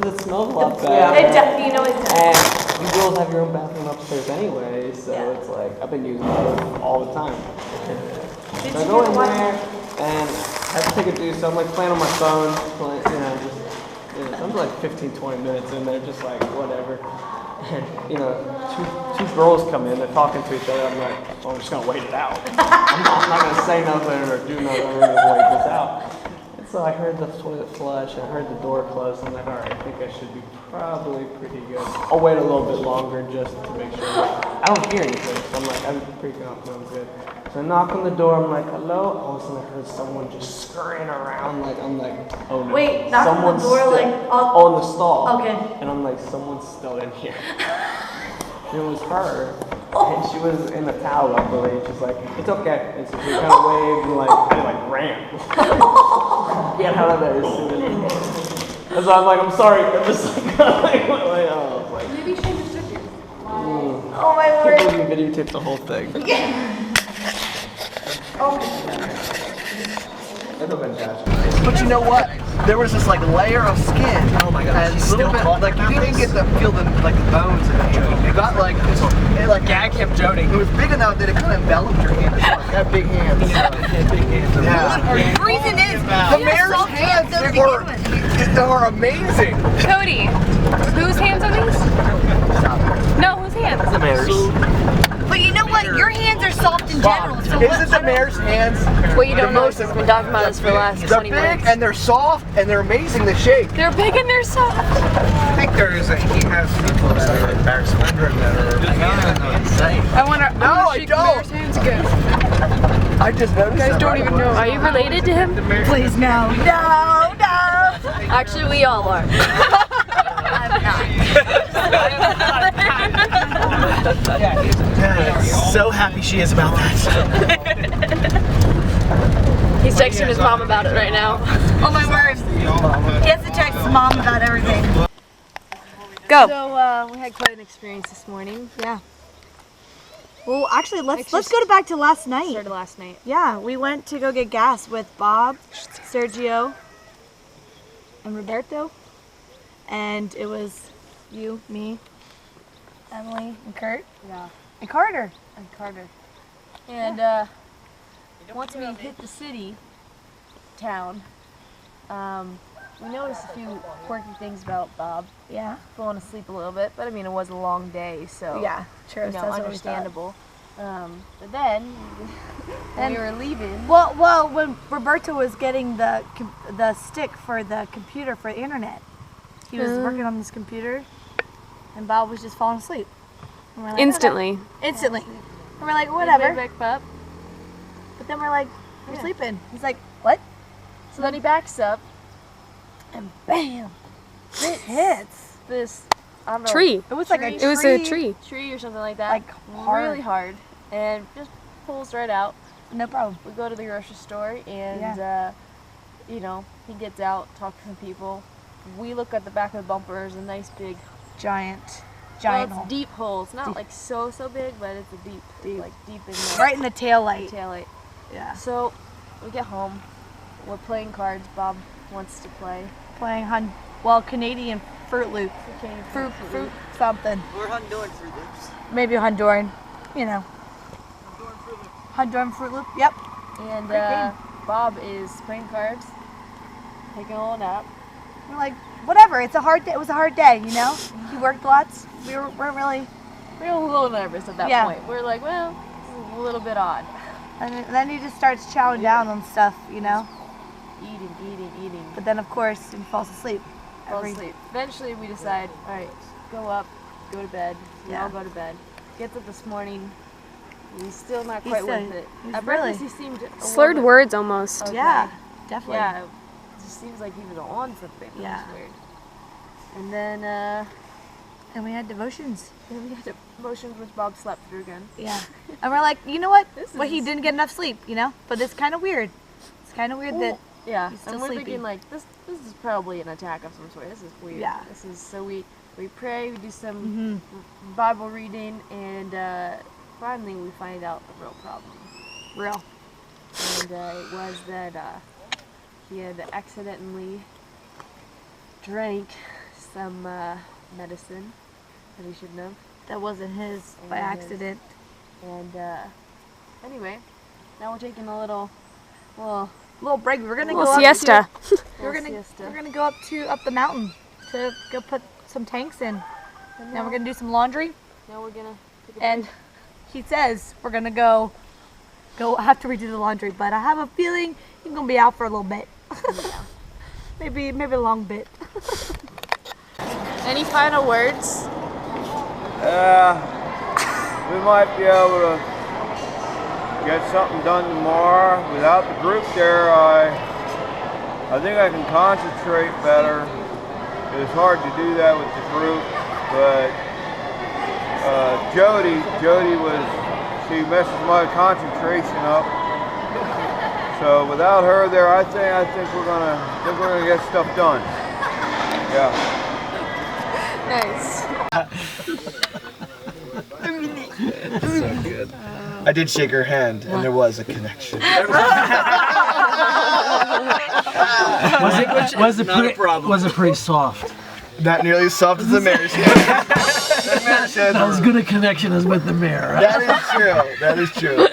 it smells a lot better. It does, you know it does. And you girls have your own bathroom upstairs anyway, so it's like, I've been using it all the time. So I go in there, and I have to take a deuce, so I'm like playing on my phone, I'm like 15-20 minutes in there, just like, whatever. And, two girls come in, they're talking to each other, I'm like, well, I'm just gonna wait it out. I'm not gonna say nothing or do nothing, I'm gonna wait this out. And so I heard the toilet flush, I heard the door close, I'm like, alright, I think I should be probably pretty good. I'll wait a little bit longer just to make sure. I don't hear anything, so I'm like, I'm pretty confident I'm good. So I knock on the door, I'm like, hello? All of a sudden I heard someone just scurrying around, like, I'm like, oh no. Wait, knock on the door, like, on the stall. Okay. And I'm like, someone's still in here. And it was her. And she was in a towel, I believe. She's like, it's okay. And so she kind of waved and like, I like ran. Get out of there as soon as And so I'm like, I'm sorry. I'm just like, maybe she understood you. Oh my word. People can videotape the whole thing. But you know what? There was this like layer of skin. Oh my god! And a little bit like you didn't get to feel the bones in it. It got like Gag him, Jody. It was big enough that it kind of enveloped your hand. Like, got big hands. Big hands. Yeah. The reason is The mayor's hands are amazing. Cody, whose hands are these? No, whose hands? The mayor's. But you know what? Your hands are soft in general. So Isn't the mayor's hands? What you don't know is we've been talking about this for the last 20 minutes. They're big and they're soft and they're amazing to shake. They're big and they're soft. I think he has people that are embarrassed under that are. I don't know what to say. I wonder. No, I don't. Hands again. I just noticed. You guys don't even know. Are you related to him? Please, no. No, no. Actually, we all are. I'm not. So happy she is about that. He's texting his mom about it right now. Oh my word. He has to text his mom about everything. Go. So we had quite an experience this morning. Yeah. Well, actually, let's go back to last night. Started last night. Yeah, we went to go get gas with Bob, Sergio, and Roberto, and it was you, me, Emily, and Kurt. Yeah. And Carter. And Carter. And once we hit the town, we noticed a few quirky things about Bob. Yeah. Falling asleep a little bit, but I mean it was a long day, so Yeah, true. you know, That's what we understandable. But then when we were leaving. Well, when Roberto was getting the stick for the computer for the internet, he was working on this computer, and Bob was just falling asleep. And we're like, Instantly. okay. Instantly. And we're like, whatever. Back up. But then we're like, you're sleeping. He's like, what? So then he backs up. And bam! It hits. This, I don't know. Tree. It was like a It was a tree. Tree or something like that. Like hard. Really hard. And just pulls right out. No problem. We go to the grocery store and, you know, he gets out, talks to some people. We look at the back of the bumper, there's a nice big Giant well, it's hole. deep hole. It's not like so big, but it's a deep in the Right in the tail light. taillight. Yeah. So we get home. We're playing cards. Bob wants to play. Playing Canadian Fruit Loop. Fruit something. We're Honduran Fruit Loops. Maybe Honduran. You know. Honduran Fruit Loop. Yep. And Great game. Bob is playing cards, taking a little nap. We're like, whatever. It's a hard day. It was a hard day, you know. He worked lots. We weren't really. We were a little nervous at that Yeah. point. We were like, well, this is a little bit odd. And then he just starts chowing down on stuff, you know. Eating. But then, of course, he falls asleep. Fall asleep. Eventually, we decide, all right, go up, go to bed. We Yeah. all go to bed. Gets up this morning. He's still not He's quite still- with it. he's At really- breakfast, he seemed a Slurred little bit- words almost. Okay. Yeah, definitely. Yeah, it just seems like he was on something. It Yeah. was weird. And then And we had devotions. we had emotions which Bob slept through again. Yeah. And we're like, you know what? This Well, he is- didn't get enough sleep, you know? But it's kind of weird. It's kind of weird that. Yeah, He's still and we're sleepy. thinking like this is probably an attack of some sort. This is weird. Yeah. This is so we pray, we do some Mm-hmm. Bible reading, and finally we find out the real problem. Real. And it was that he had accidentally drank some medicine that he shouldn't have. That wasn't his by accident. And anyway, now we're taking a little Break. We're gonna little go siesta. Up to, we're gonna go up the mountain to go put some tanks in. Now we're gonna do some laundry. Now we're gonna take a And he says we're gonna go after we do the laundry, but I have a feeling he's gonna be out for a little bit. maybe a long bit. Any final words? We might be able to get something done tomorrow. Without the group there, I think I can concentrate better. It's hard to do that with the group, but Jody she messes my concentration up. So without her there, I think we're gonna get stuff done. Yeah. Nice. So good. I did shake her hand, and there was a connection. Was it pretty soft? Not nearly as soft as the mayor's hand. That mayor's hand. As good a connection as with the mayor. That is true. That is true.